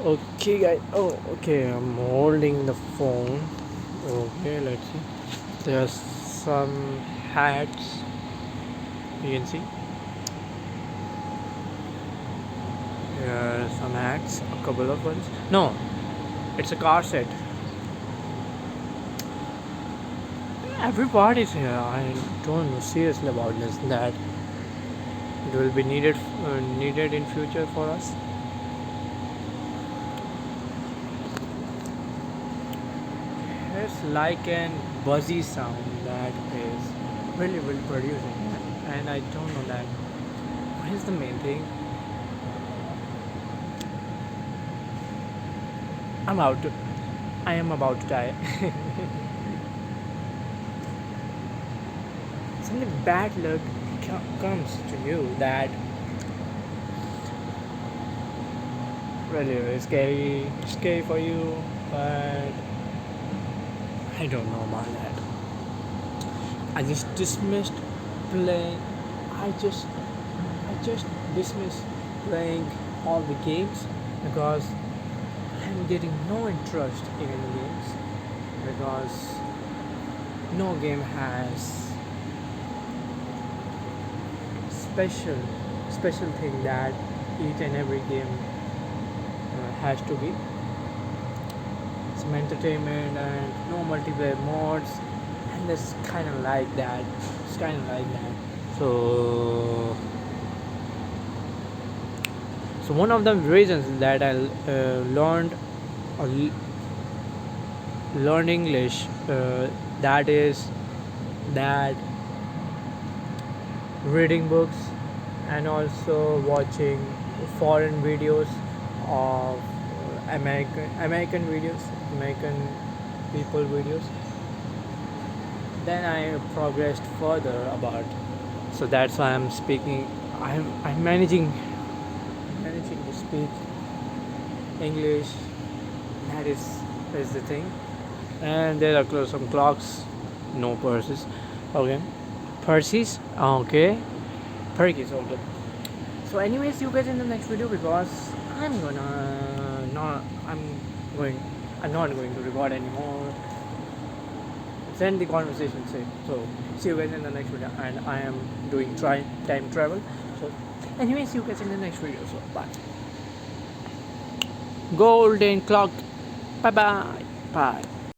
Okay, guys. Oh, okay. I'm holding the phone. Okay, let's see. There's some hats. You can see. Some hats. A couple of ones. No, it's a car set. Everybody's here. I don't know seriously about this. That it will be needed in future for us. It's like an buzzy sound that is really well producing, and I don't know that. What is the main thing? I'm out. I am about to die. Something bad luck comes to you that really is scary for you, but I don't know about that. I just dismissed playing. I just dismissed playing all the games because I'm getting no interest in games because no game has special special thing that each and every game has to be some entertainment and no multiplayer modes, and it's kind of like that. It's kind of like that. So one of the reasons that I uh, learned English, that is that reading books and also watching foreign videos of American videos, American people videos. Then I progressed further about. So that's why I'm speaking. I'm managing to speak English. That is the thing. And there are some clocks, no purses. Okay, purses. Okay, Perkins. Okay. So, anyways, you guys in the next video because I'm gonna not. Going. I'm not going to record anymore. Send the conversation safe. So, see you guys in the next video. And I am doing time travel. So, anyways, see you guys in the next video. So, bye. Golden clock. Bye bye. Bye.